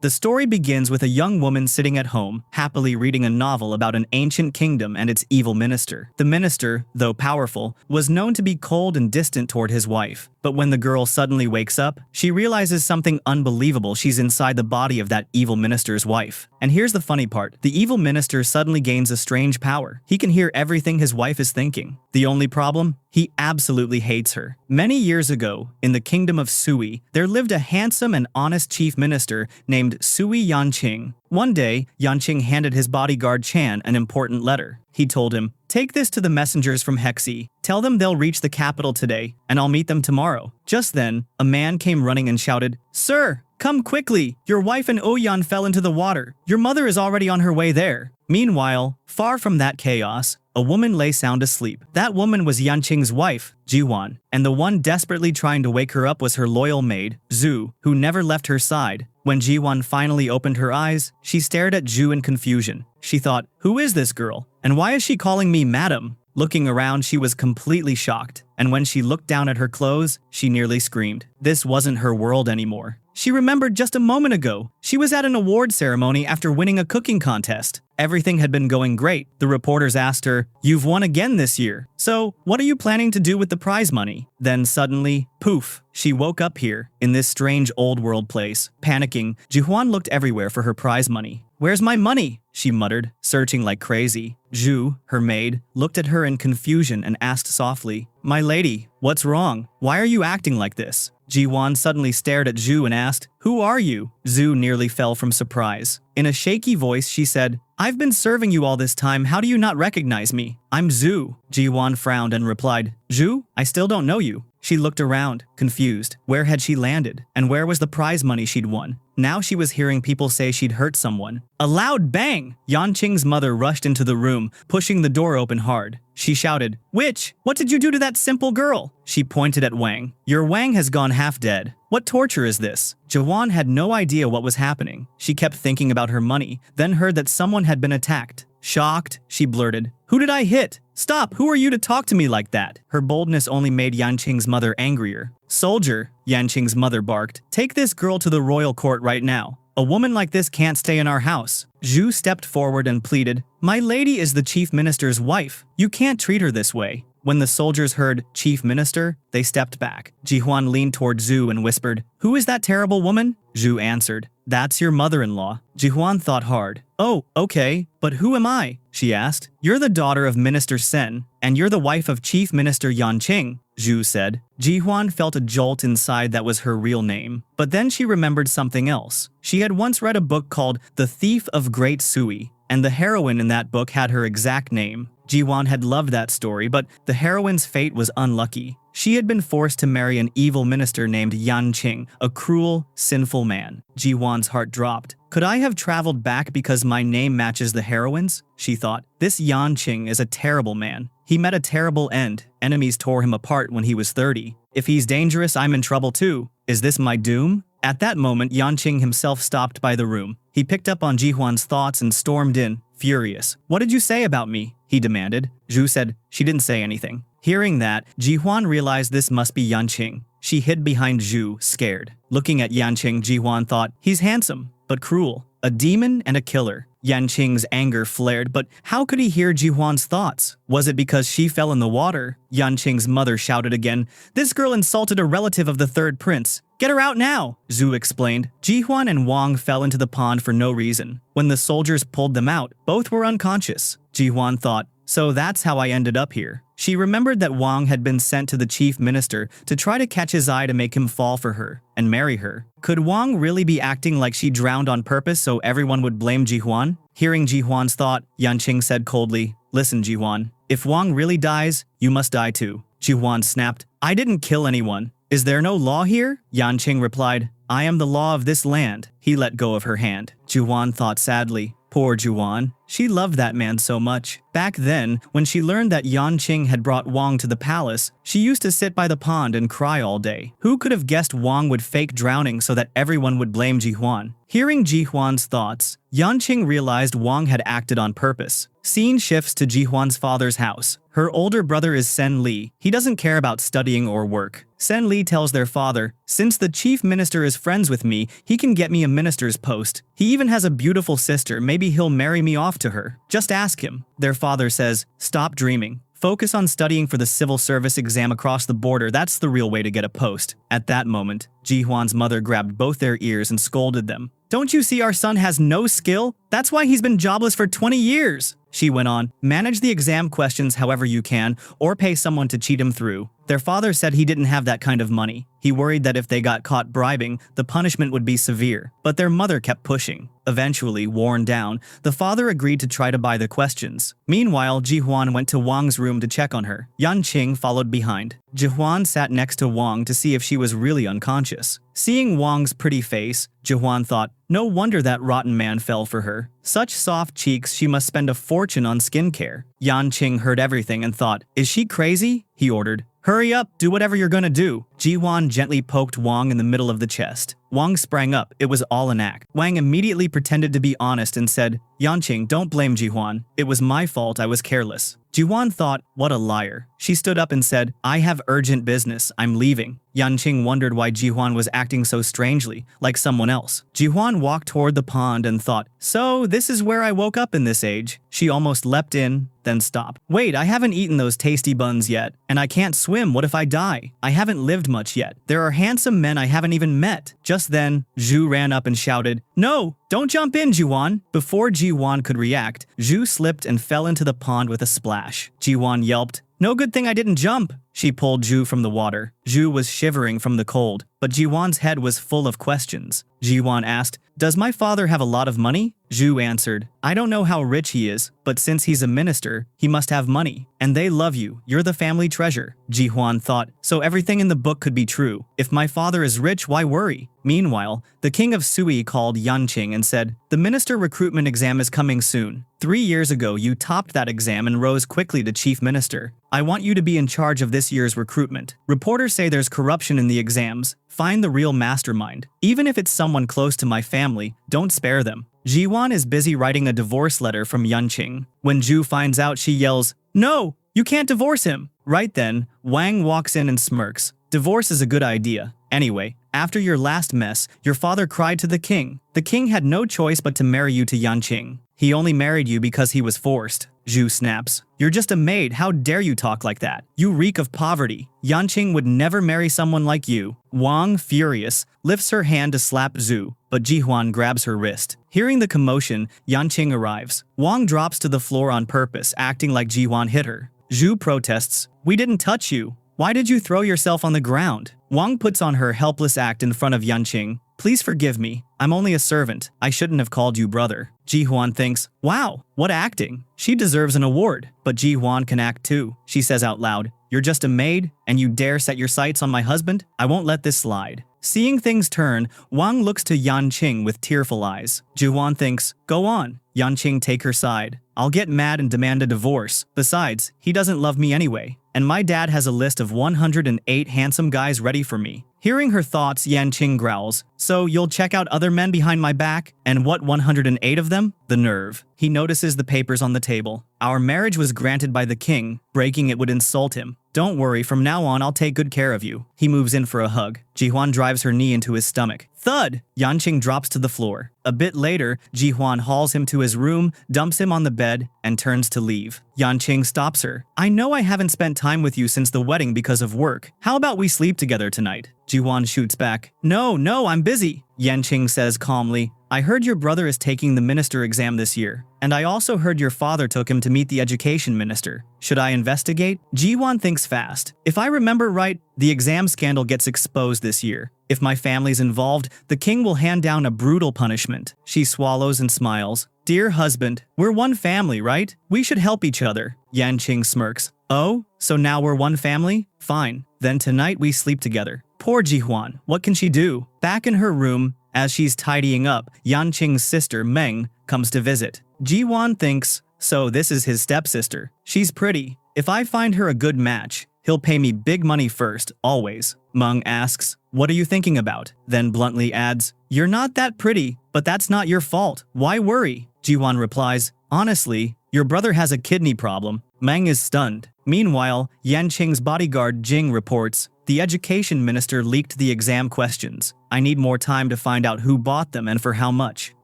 The story begins with a young woman sitting at home, happily reading a novel about an ancient kingdom and its evil minister. The minister, though powerful, was known to be cold and distant toward his wife. But when the girl suddenly wakes up, she realizes something unbelievable: she's inside the body of that evil minister's wife. And here's the funny part: the evil minister suddenly gains a strange power. He can hear everything his wife is thinking. The only problem? He absolutely hates her. Many years ago, in the kingdom of Sui, there lived a handsome and honest chief minister named Sui Yanqing. One day, Yanqing handed his bodyguard Chan an important letter. He told him, "Take this to the messengers from Hexi. Tell them they'll reach the capital today, and I'll meet them tomorrow." Just then, a man came running and shouted, "Sir, come quickly! Your wife and Oyan fell into the water. Your mother is already on her way there." Meanwhile, far from that chaos, a woman lay sound asleep. That woman was Yanqing's wife, Jiwan, and the one desperately trying to wake her up was her loyal maid, Zhu, who never left her side. When Jiwan finally opened her eyes, she stared at Zhu in confusion. She thought, "Who is this girl? And why is she calling me madam?" Looking around, she was completely shocked, and when she looked down at her clothes, she nearly screamed. This wasn't her world anymore. She remembered just a moment ago, she was at an award ceremony after winning a cooking contest. Everything had been going great. The reporters asked her, "You've won again this year. So, what are you planning to do with the prize money?" Then suddenly, poof, she woke up here, in this strange old world place. Panicking, Jihuan looked everywhere for her prize money. "Where's my money?" she muttered, searching like crazy. Zhu, her maid, looked at her in confusion and asked softly, "My lady, what's wrong? Why are you acting like this?" Jiwan suddenly stared at Zhu and asked, "Who are you?" Zhu nearly fell from surprise. In a shaky voice, she said, "I've been serving you all this time. How do you not recognize me? I'm Zhu." Jiwan frowned and replied, "Zhu? I still don't know you." She looked around, confused. Where had she landed? And where was the prize money she'd won? Now she was hearing people say she'd hurt someone. A loud bang! Yanqing's mother rushed into the room, pushing the door open hard. She shouted, "Witch, what did you do to that simple girl?" She pointed at Wang. "Your Wang has gone half dead. What torture is this?" Jiwan had no idea what was happening. She kept thinking about her money, then heard that someone had been attacked. Shocked, she blurted, "Who did I hit? Stop! Who are you to talk to me like that?" Her boldness only made Yanqing's mother angrier. "Soldier," Yanqing's mother barked, "take this girl to the royal court right now. A woman like this can't stay in our house." Zhu stepped forward and pleaded, "My lady is the chief minister's wife. You can't treat her this way." When the soldiers heard "chief minister," they stepped back. Jihuan leaned toward Zhu and whispered, "Who is that terrible woman?" Zhu answered, "That's your mother-in-law." Jihuan thought hard. "Oh, okay, but who am I?" she asked. "You're the daughter of Minister Sen, and you're the wife of Chief Minister Yanqing," Zhu said. Jihuan felt a jolt inside. That was her real name. But then she remembered something else. She had once read a book called The Thief of Great Sui, and the heroine in that book had her exact name. Jihuan had loved that story, but the heroine's fate was unlucky. She had been forced to marry an evil minister named Yanqing, a cruel, sinful man. Jihuan's heart dropped. "Could I have traveled back because my name matches the heroine's?" she thought. "This Yanqing is a terrible man. He met a terrible end. Enemies tore him apart when he was 30. If he's dangerous, I'm in trouble too. Is this my doom?" At that moment, Yanqing himself stopped by the room. He picked up on Jihuan's thoughts and stormed in, furious. "What did you say about me?" he demanded. Zhu said, "She didn't say anything." Hearing that, Jihuan realized this must be Yanqing. She hid behind Zhu, scared. Looking at Yanqing, Jihuan thought, "He's handsome, but cruel. A demon and a killer." Yanqing's anger flared, but how could he hear Jihuan's thoughts? Was it because she fell in the water? Yanqing's mother shouted again, "This girl insulted a relative of the third prince. Get her out now," Zhu explained. Jihuan and Wang fell into the pond for no reason. When the soldiers pulled them out, both were unconscious. Jihuan thought, "So that's how I ended up here." She remembered that Wang had been sent to the chief minister to try to catch his eye to make him fall for her and marry her. Could Wang really be acting like she drowned on purpose so everyone would blame Jihuan? Hearing Jihuan's thought, Yanqing said coldly, "Listen, Jihuan, if Wang really dies, you must die too." Jihuan snapped, "I didn't kill anyone. Is there no law here?" Yanqing replied, "I am the law of this land." He let go of her hand. Jihuan thought sadly, "Poor Jihuan. She loved that man so much. Back then, when she learned that Yanqing had brought Wang to the palace, she used to sit by the pond and cry all day. Who could have guessed Wang would fake drowning so that everyone would blame Jihuan? Hearing Jihuan's thoughts, Yanqing realized Wang had acted on purpose. Scene shifts to Jihuan's father's house. Her older brother is Sen Li. He doesn't care about studying or work. Sen Li tells their father, "Since the chief minister is friends with me, he can get me a minister's post. He even has a beautiful sister, maybe he'll marry me off to her. Just ask him." Their father says, "Stop dreaming. Focus on studying for the civil service exam across the border. That's the real way to get a post." At that moment, Jihuan's mother grabbed both their ears and scolded them. "Don't you see our son has no skill? That's why he's been jobless for 20 years. She went on, "Manage the exam questions however you can, or pay someone to cheat him through." Their father said he didn't have that kind of money. He worried that if they got caught bribing, the punishment would be severe. But their mother kept pushing. Eventually, worn down, the father agreed to try to buy the questions. Meanwhile, Jihuan went to Wang's room to check on her. Yanqing followed behind. Jihuan sat next to Wang to see if she was really unconscious. Seeing Wang's pretty face, Jihuan thought, no wonder that rotten man fell for her. Such soft cheeks, she must spend a fortune on skincare. Yanqing heard everything and thought, is she crazy? He ordered, "Hurry up, do whatever you're gonna do." Jihuan gently poked Wang in the middle of the chest. Wang sprang up. It was all an act. Wang immediately pretended to be honest and said, "Yanqing, don't blame Jihuan. It was my fault, I was careless." Jihuan thought, what a liar. She stood up and said, "I have urgent business, I'm leaving." Yanqing wondered why Jihuan was acting so strangely, like someone else. Jihuan walked toward the pond and thought, so this is where I woke up in this age. She almost leapt in, then stopped. Wait, I haven't eaten those tasty buns yet, and I can't swim, what if I die? I haven't lived much yet. There are handsome men I haven't even met. Just then, Zhu ran up and shouted, "No, don't jump in, Jihuan." Before Jihuan could react, Zhu slipped and fell into the pond with a splash. Jihuan yelped, "No good thing I didn't jump." She pulled Zhu from the water. Zhu was shivering from the cold, but Jihuan's head was full of questions. Jihuan asked, "Does my father have a lot of money?" Zhu answered, "I don't know how rich he is, but since he's a minister, he must have money. And they love you. You're the family treasure." Jihuan thought, so everything in the book could be true. If my father is rich, why worry? Meanwhile, the king of Sui called Yanqing and said, "The minister recruitment exam is coming soon. 3 years ago, you topped that exam and rose quickly to chief minister. I want you to be in charge of this year's recruitment. Reporters say there's corruption in the exams. Find the real mastermind. Even if it's someone close to my family, don't spare them." Jihuan is busy writing a divorce letter from Yanqing. When Zhu finds out, she yells, "No, you can't divorce him." Right then, Wang walks in and smirks. "Divorce is a good idea. Anyway, after your last mess, your father cried to the king. The king had no choice but to marry you to Yanqing. He only married you because he was forced." Zhu snaps, "You're just a maid, how dare you talk like that? You reek of poverty. Yanqing would never marry someone like you." Wang, furious, lifts her hand to slap Zhu, but Jihuan grabs her wrist. Hearing the commotion, Yanqing arrives. Wang drops to the floor on purpose, acting like Jihuan hit her. Zhu protests, "We didn't touch you. Why did you throw yourself on the ground?" Wang puts on her helpless act in front of Yanqing. "Please forgive me. I'm only a servant. I shouldn't have called you brother." Jihuan thinks, wow, what acting. She deserves an award. But Jihuan can act too. She says out loud, "You're just a maid, and you dare set your sights on my husband? I won't let this slide." Seeing things turn, Wang looks to Yanqing with tearful eyes. Jihuan thinks, go on. Yanqing take her side. "I'll get mad and demand a divorce. Besides, he doesn't love me anyway. And my dad has a list of 108 handsome guys ready for me." Hearing her thoughts, Yanqing growls, "So you'll check out other men behind my back? And what 108 of them?" The nerve. He notices the papers on the table. "Our marriage was granted by the king. Breaking it would insult him. Don't worry, from now on I'll take good care of you." He moves in for a hug. Jihuan drives her knee into his stomach. Thud! Yanqing drops to the floor. A bit later, Jihuan hauls him to his room, dumps him on the bed, and turns to leave. Yanqing stops her. "I know I haven't spent time with you since the wedding because of work. How about we sleep together tonight?" Jihuan shoots back. No, I'm busy." Yanqing says calmly, "I heard your brother is taking the minister exam this year. And I also heard your father took him to meet the education minister. Should I investigate?" Jihuan thinks fast. "If I remember right, the exam scandal gets exposed this year. If my family's involved, the king will hand down a brutal punishment." She swallows and smiles. "Dear husband, we're one family, right? We should help each other." Yanqing smirks. "Oh, so now we're one family? Fine. Then tonight we sleep together." Poor Jihuan, what can she do? Back in her room, As she's tidying up, Yanqing's sister Meng comes to visit. Ji-won thinks, so this is his stepsister. She's pretty. If I find her a good match, he'll pay me big money first, always. Meng asks, what are you thinking about? Then bluntly adds, you're not that pretty, but that's not your fault. Why worry? Ji-won replies, honestly, your brother has a kidney problem. Meng is stunned. Meanwhile, Yanqing's bodyguard Jing reports, the education minister leaked the exam questions. I need more time to find out who bought them and for how much.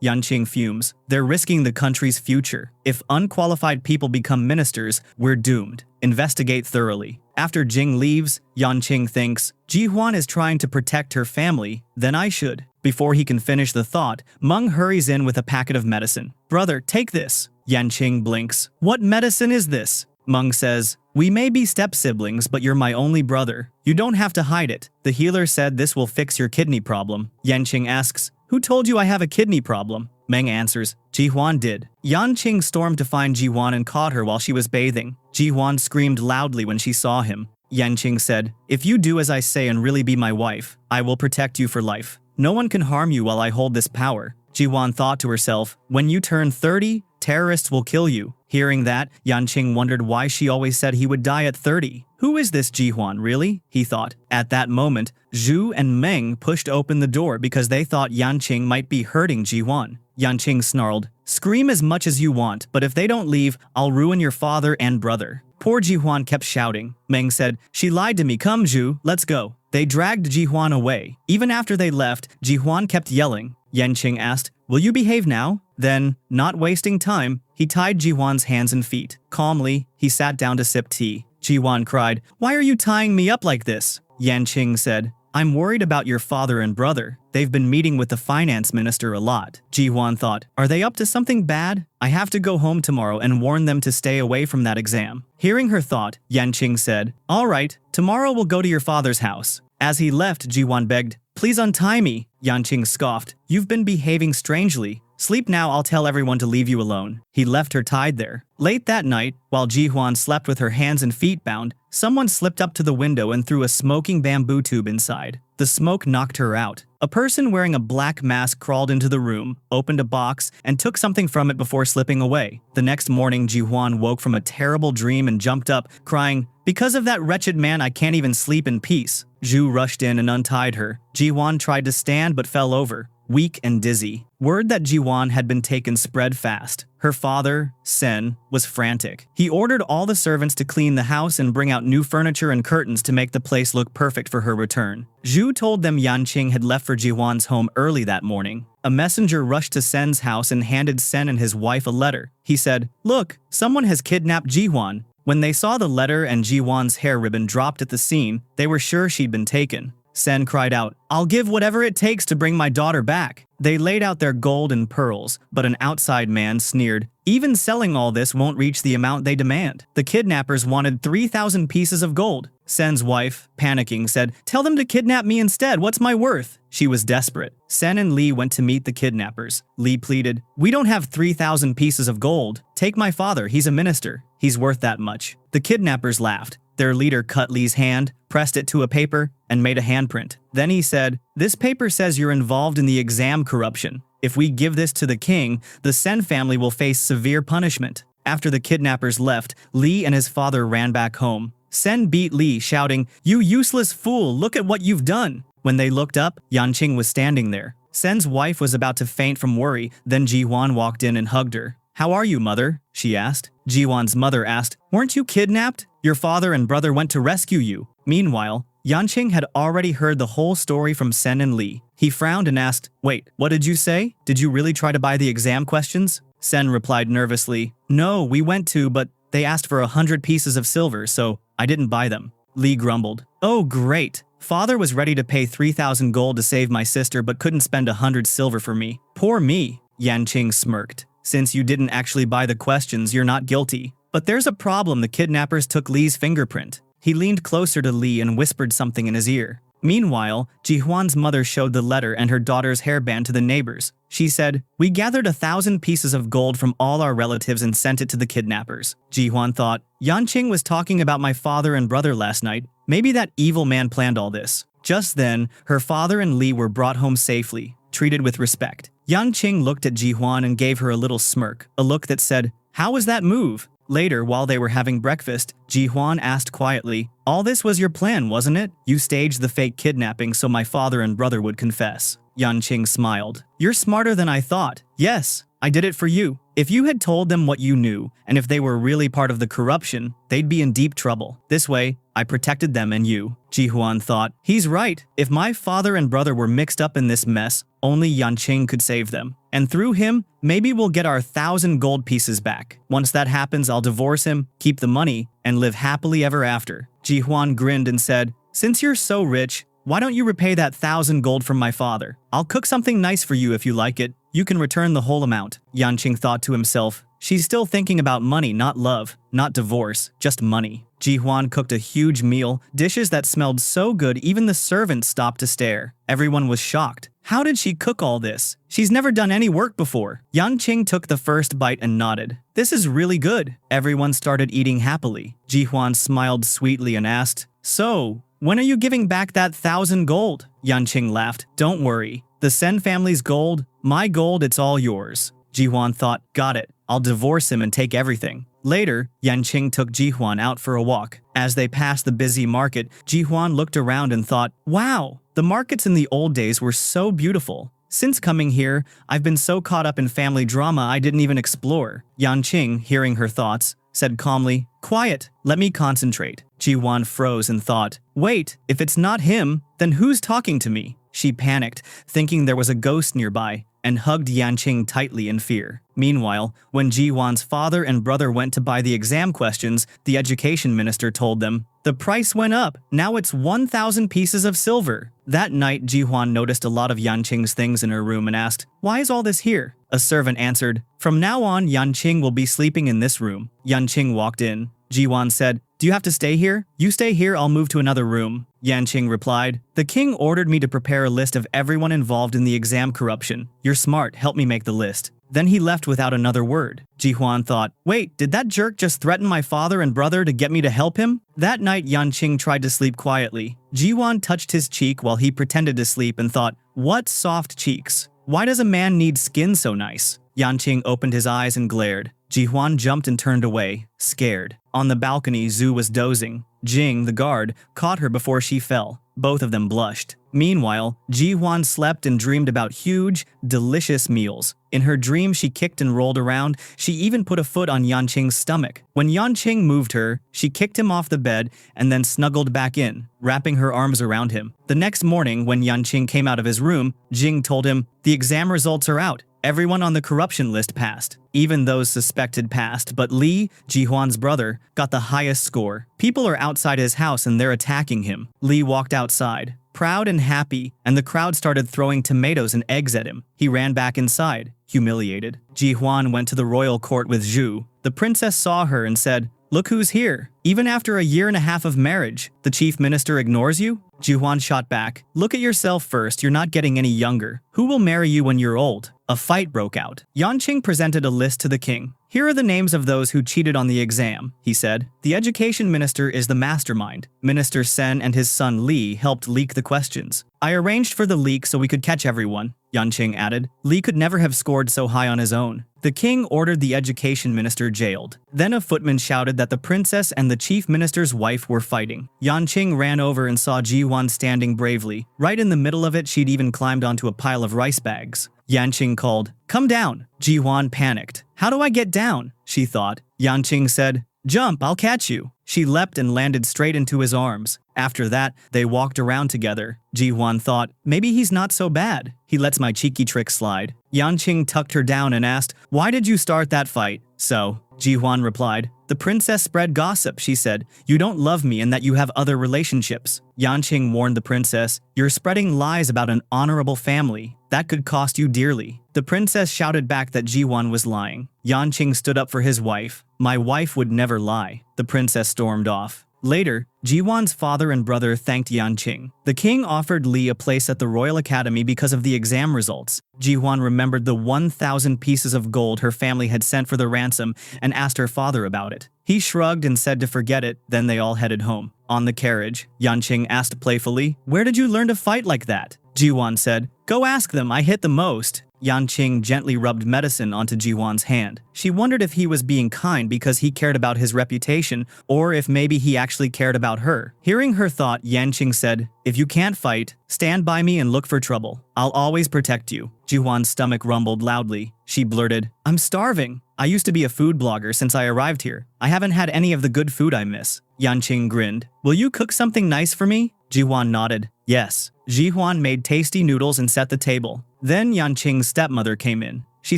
Yanqing fumes. They're risking the country's future. If unqualified people become ministers, we're doomed. Investigate thoroughly. After Jing leaves, Yanqing thinks, Ji-hwan is trying to protect her family, then I should. Before he can finish the thought, Meng hurries in with a packet of medicine. Brother, take this. Yanqing blinks. What medicine is this? Meng says, we may be step-siblings, but you're my only brother. You don't have to hide it. The healer said this will fix your kidney problem. Yanqing asks, who told you I have a kidney problem? Meng answers, Ji-hwan did. Yanqing stormed to find Ji-hwan and caught her while she was bathing. Ji-hwan screamed loudly when she saw him. Yanqing said, if you do as I say and really be my wife, I will protect you for life. No one can harm you while I hold this power. Ji-hwan thought to herself, when you turn 30, terrorists will kill you. Hearing that, Yanqing wondered why she always said he would die at 30. Who is this Ji-hwan, really? He thought. At that moment, Zhu and Meng pushed open the door because they thought Yanqing might be hurting Ji-hwan. Yanqing snarled, scream as much as you want, but if they don't leave, I'll ruin your father and brother. Poor Ji-hwan kept shouting. Meng said, she lied to me. Come, Zhu, let's go. They dragged Ji-hwan away. Even after they left, Ji-hwan kept yelling. Yanqing asked, will you behave now? Then, not wasting time, he tied Ji-hwan's hands and feet. Calmly, he sat down to sip tea. Ji-hwan cried, why are you tying me up like this? Yanqing said, I'm worried about your father and brother. They've been meeting with the finance minister a lot. Ji-hwan thought, are they up to something bad? I have to go home tomorrow and warn them to stay away from that exam. Hearing her thought, Yanqing said, all right, tomorrow we'll go to your father's house. As he left, Ji-hwan begged, please untie me. Yanqing scoffed, you've been behaving strangely. Sleep now, I'll tell everyone to leave you alone. He left her tied there. Late that night, while Ji-hwan slept with her hands and feet bound, someone slipped up to the window and threw a smoking bamboo tube inside. The smoke knocked her out. A person wearing a black mask crawled into the room, opened a box, and took something from it before slipping away. The next morning, Ji-hwan woke from a terrible dream and jumped up, crying, because of that wretched man, I can't even sleep in peace. Zhu rushed in and untied her. Ji-hwan tried to stand but fell over, weak and dizzy. Word that Ji-hwan had been taken spread fast. Her father, Sen, was frantic. He ordered all the servants to clean the house and bring out new furniture and curtains to make the place look perfect for her return. Zhu told them Yanqing had left for Ji-hwan's home early that morning. A messenger rushed to Sen's house and handed Sen and his wife a letter. He said, look, someone has kidnapped Ji-hwan. When they saw the letter and Ji-hwan's hair ribbon dropped at the scene, they were sure she'd been taken. Sen cried out, I'll give whatever it takes to bring my daughter back. They laid out their gold and pearls, but an outside man sneered, even selling all this won't reach the amount they demand. The kidnappers wanted 3,000 pieces of gold. Sen's wife, panicking, said, tell them to kidnap me instead, what's my worth? She was desperate. Sen and Lee went to meet the kidnappers. Lee pleaded, we don't have 3,000 pieces of gold. Take my father, he's a minister. He's worth that much. The kidnappers laughed. Their leader cut Lee's hand, pressed it to a paper, and made a handprint. Then he said, this paper says you're involved in the exam corruption. If we give this to the king, the Sen family will face severe punishment. After the kidnappers left, Lee and his father ran back home. Sen beat Lee, shouting, you useless fool, look at what you've done. When they looked up, Yanqing was standing there. Sen's wife was about to faint from worry, then Ji-hwan walked in and hugged her. How are you, mother? She asked. Ji-hwan's mother asked, weren't you kidnapped? Your father and brother went to rescue you. Meanwhile, Yanqing had already heard the whole story from Sen and Lee. He frowned and asked, wait, what did you say? Did you really try to buy the exam questions? Sen replied nervously, no, we went to, but they asked for 100 pieces of silver, so I didn't buy them. Lee grumbled, oh great. Father was ready to pay 3,000 gold to save my sister but couldn't spend 100 silver for me. Poor me. Yanqing smirked. Since you didn't actually buy the questions, you're not guilty. But there's a problem. The kidnappers took Lee's fingerprint. He leaned closer to Lee and whispered something in his ear. Meanwhile, Ji-hwan's mother showed the letter and her daughter's hairband to the neighbors. She said, we gathered 1,000 pieces of gold from all our relatives and sent it to the kidnappers. Ji-hwan thought, Yanqing was talking about my father and brother last night. Maybe that evil man planned all this. Just then, her father and Lee were brought home safely. treated with respect. Yanqing looked at Ji-hwan and gave her a little smirk, a look that said, "How was that move?" Later, while they were having breakfast, Ji-hwan asked quietly, "All this was your plan, wasn't it? You staged the fake kidnapping so my father and brother would confess." Yanqing smiled. "You're smarter than I thought. Yes, I did it for you. If you had told them what you knew, and if they were really part of the corruption, they'd be in deep trouble. This way, I protected them and you." Ji-hwan thought, "He's right. If my father and brother were mixed up in this mess, only Yanqing could save them. And through him, maybe we'll get our 1,000 gold pieces back. Once that happens, I'll divorce him, keep the money, and live happily ever after." Ji-hwan grinned and said, "Since you're so rich, why don't you repay that 1,000 gold from my father? I'll cook something nice for you if you like it. You can return the whole amount." Yanqing thought to himself, "She's still thinking about money, not love, not divorce, just money." Ji-hwan cooked a huge meal, dishes that smelled so good even the servants stopped to stare. Everyone was shocked. How did she cook all this? She's never done any work before. Yanqing took the first bite and nodded. "This is really good." Everyone started eating happily. Ji-hwan smiled sweetly and asked, "So, when are you giving back that 1,000 gold?" Yanqing laughed. "Don't worry. The Sen family's gold, my gold, it's all yours." Ji-hwan thought, "Got it. I'll divorce him and take everything." Later, Yanqing took Ji-hwan out for a walk. As they passed the busy market, Ji-hwan looked around and thought, "Wow, the markets in the old days were so beautiful. Since coming here, I've been so caught up in family drama I didn't even explore." Yanqing, hearing her thoughts, said calmly, "Quiet, let me concentrate." Ji-hwan froze and thought, "Wait, if it's not him, then who's talking to me?" She panicked, thinking there was a ghost nearby, and hugged Yanqing tightly in fear. Meanwhile, when Ji-hwan's father and brother went to buy the exam questions, the education minister told them, "The price went up. Now it's 1,000 pieces of silver." That night, Ji-hwan noticed a lot of Yanqing's things in her room and asked, "Why is all this here?" A servant answered, "From now on, Yanqing will be sleeping in this room." Yanqing walked in. Ji-hwan said, "Do you have to stay here? You stay here, I'll move to another room." Yanqing replied, "The king ordered me to prepare a list of everyone involved in the exam corruption. You're smart, help me make the list." Then he left without another word. Ji-hwan thought, "Wait, did that jerk just threaten my father and brother to get me to help him?" That night, Yanqing tried to sleep quietly. Ji-hwan touched his cheek while he pretended to sleep and thought, "What soft cheeks. Why does a man need skin so nice?" Yanqing opened his eyes and glared. Ji-hwan jumped and turned away, scared. On the balcony, Zhu was dozing. Jing, the guard, caught her before she fell. Both of them blushed. Meanwhile, Ji-hwan slept and dreamed about huge, delicious meals. In her dream, she kicked and rolled around. She even put a foot on Yanqing's stomach. When Yanqing moved her, she kicked him off the bed and then snuggled back in, wrapping her arms around him. The next morning, when Yanqing came out of his room, Jing told him, "The exam results are out. Everyone on the corruption list passed. Even those suspected passed, but Li, Ji-hwan's brother, got the highest score. People are outside his house and they're attacking him." Li walked outside, proud and happy, and the crowd started throwing tomatoes and eggs at him. He ran back inside, humiliated. Ji-hwan went to the royal court with Zhu. The princess saw her and said, "Look who's here. Even after a year and a half of marriage, the chief minister ignores you?" Ji-hwan shot back, "Look at yourself first, you're not getting any younger. Who will marry you when you're old?" A fight broke out. Yanqing presented a list to the king. "Here are the names of those who cheated on the exam," he said. "The education minister is the mastermind. Minister Sen and his son Li helped leak the questions. I arranged for the leak so we could catch everyone," Yanqing added. "Li could never have scored so high on his own." The king ordered the education minister jailed. Then a footman shouted that the princess and the chief minister's wife were fighting. Yanqing ran over and saw Ji-hwan standing bravely. Right in the middle of it, she'd even climbed onto a pile of rice bags. Yanqing called, "Come down." Ji-hwan panicked. "How do I get down?" she thought. Yanqing said, "Jump, I'll catch you." She leapt and landed straight into his arms. After that, they walked around together. Ji-hwan thought, maybe he's not so bad. He lets my cheeky trick slide. Yanqing tucked her down and asked, "Why did you start that fight?" "So," Ji-hwan replied, "the princess spread gossip. She said, you don't love me and that you have other relationships." Yanqing warned the princess, "You're spreading lies about an honorable family. That could cost you dearly." The princess shouted back that Ji-hwan was lying. Yanqing stood up for his wife. "My wife would never lie." The princess stormed off. Later, Ji-hwan's father and brother thanked Yanqing. The king offered Li a place at the Royal Academy because of the exam results. Ji-hwan remembered the 1,000 pieces of gold her family had sent for the ransom and asked her father about it. He shrugged and said to forget it, then they all headed home. On the carriage, Yanqing asked playfully, "Where did you learn to fight like that?" Ji-hwan said, "Go ask them, I hit the most." Yanqing gently rubbed medicine onto Ji-hwan's hand. She wondered if he was being kind because he cared about his reputation, or if maybe he actually cared about her. Hearing her thought, Yanqing said, "If you can't fight, stand by me and look for trouble. I'll always protect you." Ji-hwan's stomach rumbled loudly. She blurted, "I'm starving. I used to be a food blogger since I arrived here. I haven't had any of the good food I miss." Yanqing grinned. "Will you cook something nice for me?" Ji-hwan nodded. "Yes." Ji-hwan made tasty noodles and set the table. Then Yanqing's stepmother came in. She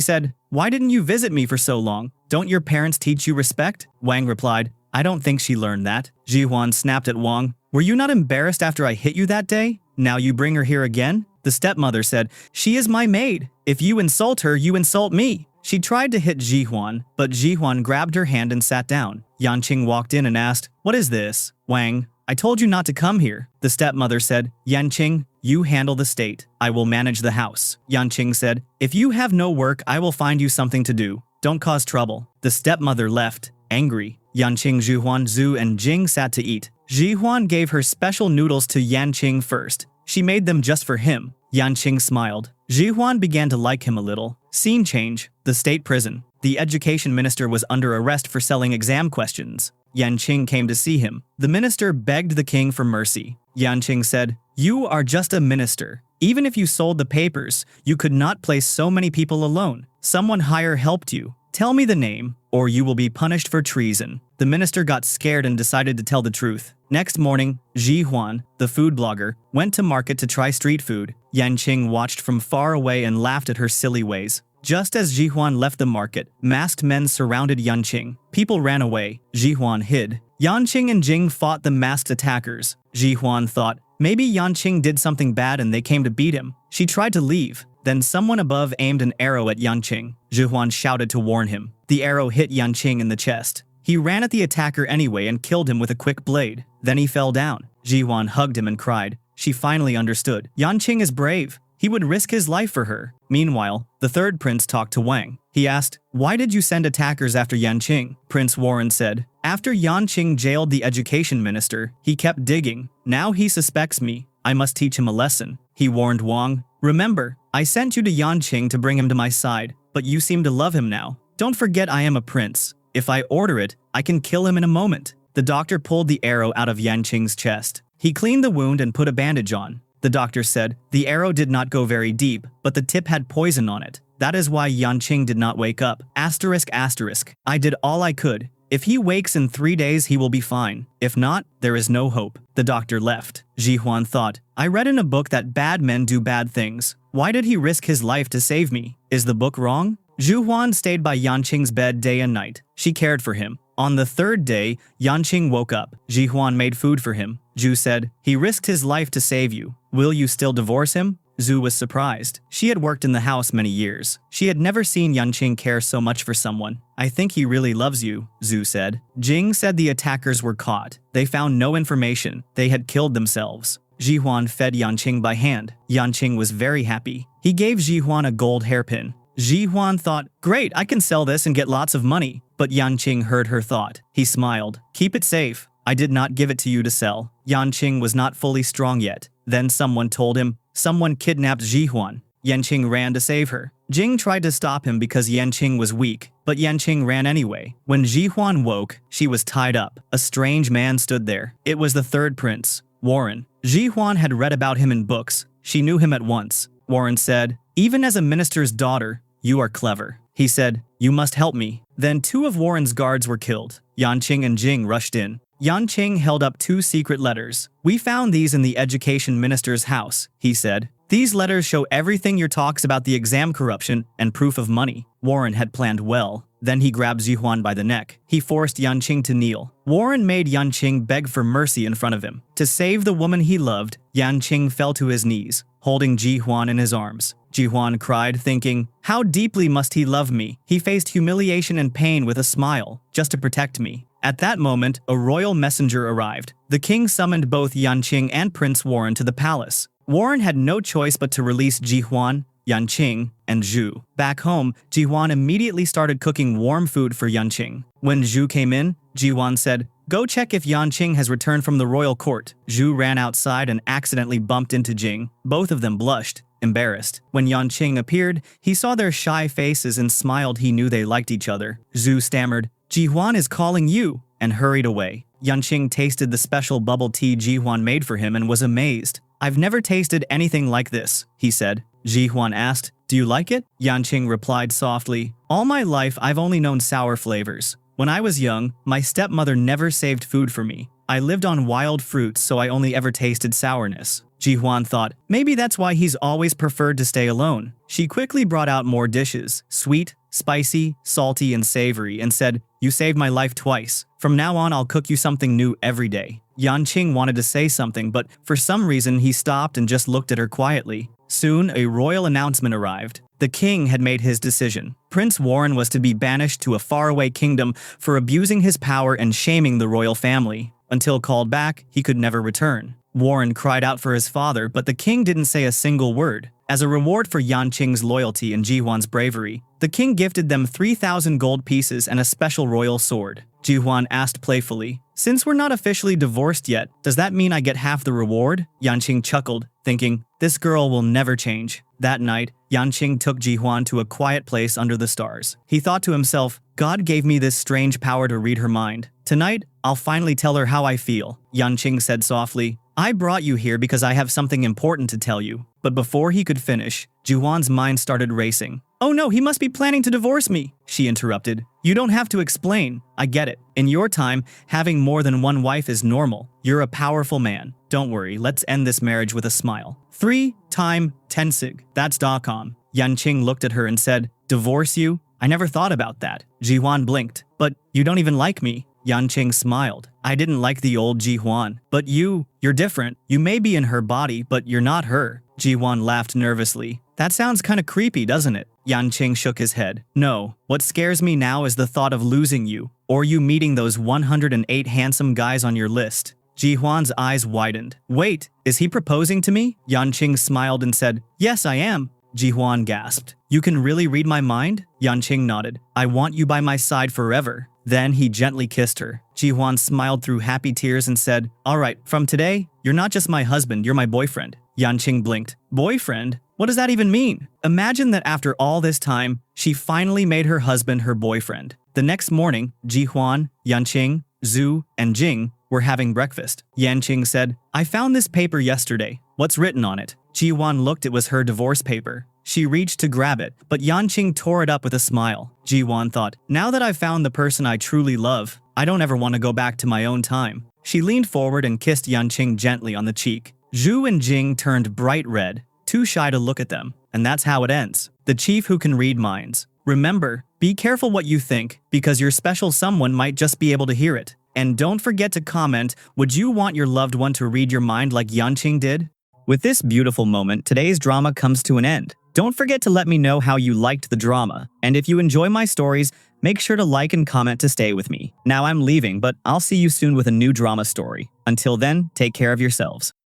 said, "Why didn't you visit me for so long? Don't your parents teach you respect?" Wang replied, "I don't think she learned that." Ji-hwan snapped at Wang. "Were you not embarrassed after I hit you that day? Now you bring her here again?" The stepmother said, "She is my maid. If you insult her, you insult me." She tried to hit Ji-hwan, but Ji-hwan grabbed her hand and sat down. Yanqing walked in and asked, "What is this?" Wang, "I told you not to come here." The stepmother said, "Yanqing, you handle the state. I will manage the house." Yanqing said, "If you have no work, I will find you something to do. Don't cause trouble." The stepmother left, angry. Yanqing, Ji-hwan, Zhu, and Jing sat to eat. Ji-hwan gave her special noodles to Yanqing first. She made them just for him. Yanqing smiled. Ji-hwan began to like him a little. Scene change. The state prison. The education minister was under arrest for selling exam questions. Yanqing came to see him. The minister begged the king for mercy. Yanqing said, "You are just a minister. Even if you sold the papers, you could not place so many people alone. Someone higher helped you. Tell me the name, or you will be punished for treason." The minister got scared and decided to tell the truth. Next morning, Ji-hwan, the food blogger, went to market to try street food. Yanqing watched from far away and laughed at her silly ways. Just as Ji-hwan left the market, masked men surrounded Yanqing. People ran away. Ji-hwan hid. Yanqing and Jing fought the masked attackers. Ji-hwan thought, maybe Yanqing did something bad and they came to beat him. She tried to leave. Then someone above aimed an arrow at Yanqing. Ji-hwan shouted to warn him. The arrow hit Yanqing in the chest. He ran at the attacker anyway and killed him with a quick blade. Then he fell down. Ji-hwan hugged him and cried. She finally understood. Yanqing is brave. He would risk his life for her. Meanwhile, the third prince talked to Wang. He asked, "Why did you send attackers after Yanqing?" Prince Warren said, "After Yanqing jailed the education minister, he kept digging. Now he suspects me. I must teach him a lesson." He warned Wang, "Remember, I sent you to Yanqing to bring him to my side, but you seem to love him now. Don't forget I am a prince. If I order it, I can kill him in a moment." The doctor pulled the arrow out of Yanqing's chest. He cleaned the wound and put a bandage on. The doctor said, "The arrow did not go very deep, but the tip had poison on it. That is why Yanqing did not wake up. Asterisk, asterisk. I did all I could. If he wakes in 3 days, he will be fine. If not, there is no hope." The doctor left. Ji-hwan thought, "I read in a book that bad men do bad things. Why did he risk his life to save me? Is the book wrong?" Ji-hwan stayed by Yanqing's bed day and night. She cared for him. On the third day, Yanqing woke up. Ji-hwan made food for him. Zhu said, "He risked his life to save you. Will you still divorce him?" Zhu was surprised. She had worked in the house many years. She had never seen Yanqing care so much for someone. "I think he really loves you," Zhu said. Jing said the attackers were caught. They found no information. They had killed themselves. Ji-hwan fed Yanqing by hand. Yanqing was very happy. He gave Ji-hwan a gold hairpin. Ji-hwan thought, "Great, I can sell this and get lots of money." But Yanqing heard her thought. He smiled. "Keep it safe. I did not give it to you to sell." Yanqing was not fully strong yet. Then someone told him, someone kidnapped Ji-hwan. Yanqing ran to save her. Jing tried to stop him because Yanqing was weak, but Yanqing ran anyway. When Ji-hwan woke, she was tied up. A strange man stood there. It was the third prince, Warren. Ji-hwan had read about him in books. She knew him at once. Warren said, "Even as a minister's daughter, you are clever." He said, "You must help me." Then 2 of Warren's guards were killed. Yanqing and Jing rushed in. Yanqing held up 2 secret letters. "We found these in the education minister's house," he said. "These letters show everything your talks about the exam corruption and proof of money." Warren had planned well. Then he grabbed Ji-hwan by the neck. He forced Yanqing to kneel. Warren made Yanqing beg for mercy in front of him. To save the woman he loved, Yanqing fell to his knees, holding Ji-hwan in his arms. Ji-hwan cried, thinking, "How deeply must he love me?" He faced humiliation and pain with a smile, just to protect me. At that moment, a royal messenger arrived. The king summoned both Yanqing and Prince Warren to the palace. Warren had no choice but to release Ji-hwan, Yanqing, and Zhu. Back home, Ji-hwan immediately started cooking warm food for Yanqing. When Zhu came in, Ji-hwan said, Go check if Yanqing has returned from the royal court. Zhu ran outside and accidentally bumped into Jing. Both of them blushed, embarrassed. When Yanqing appeared, he saw their shy faces and smiled. He knew they liked each other. Zhu stammered, "Jihuan is calling you," and hurried away. Yanqing tasted the special bubble tea Jihuan made for him and was amazed. "I've never tasted anything like this," he said. Jihuan asked, "Do you like it?" Yanqing replied softly, "All my life I've only known sour flavors. When I was young, my stepmother never saved food for me. I lived on wild fruits, so I only ever tasted sourness." Jihuan thought, maybe that's why he's always preferred to stay alone. She quickly brought out more dishes, sweet, spicy, salty, and savory, and said, "You saved my life twice. From now on, I'll cook you something new every day." Yanqing wanted to say something, but for some reason he stopped and just looked at her quietly. Soon, a royal announcement arrived. The king had made his decision. Prince Warren was to be banished to a faraway kingdom for abusing his power and shaming the royal family. Until called back, he could never return. Warren cried out for his father, but the king didn't say a single word. As a reward for Yanqing's loyalty and Jihuan's bravery, the king gifted them 3,000 gold pieces and a special royal sword. Jihuan asked playfully, "Since we're not officially divorced yet, does that mean I get half the reward?" Yanqing chuckled, thinking, this girl will never change. That night, Yanqing took Jihuan to a quiet place under the stars. He thought to himself, God gave me this strange power to read her mind. Tonight, I'll finally tell her how I feel. Yanqing said softly, "I brought you here because I have something important to tell you." But before he could finish, Jihuan's mind started racing. "Oh no, he must be planning to divorce me," she interrupted. "You don't have to explain. I get it. In your time, having more than one wife is normal. You're a powerful man. Don't worry, let's end this marriage with a smile. 3 time 10 sig. That's.com. Yanqing looked at her and said, "Divorce you? I never thought about that." Jihuan blinked. "But you don't even like me." Yanqing smiled. "I didn't like the old Jihuan. But you're different. You may be in her body, but you're not her." Jihuan laughed nervously. "That sounds kinda creepy, doesn't it?" Yanqing shook his head. "No, what scares me now is the thought of losing you, or you meeting those 108 handsome guys on your list." Jihuan's eyes widened. "Wait, is he proposing to me?" Yanqing smiled and said, "Yes, I am." Jihuan gasped. "You can really read my mind?" Yanqing nodded. "I want you by my side forever." Then he gently kissed her. Jihuan smiled through happy tears and said, "All right, from today, you're not just my husband, you're my boyfriend." Yanqing blinked. "Boyfriend? What does that even mean?" Imagine that after all this time, she finally made her husband her boyfriend. The next morning, Jihuan, Yanqing, Zhu, and Jing were having breakfast. Yanqing said, "I found this paper yesterday. What's written on it?" Jihuan looked. It was her divorce paper. She reached to grab it, but Yanqing tore it up with a smile. Jihuan thought, now that I've found the person I truly love, I don't ever want to go back to my own time. She leaned forward and kissed Yanqing gently on the cheek. Zhu and Jing turned bright red, too shy to look at them. And that's how it ends. The chief who can read minds. Remember, be careful what you think, because your special someone might just be able to hear it. And don't forget to comment, would you want your loved one to read your mind like Yanqing did? With this beautiful moment, today's drama comes to an end. Don't forget to let me know how you liked the drama. And if you enjoy my stories, make sure to like and comment to stay with me. Now I'm leaving, but I'll see you soon with a new drama story. Until then, take care of yourselves.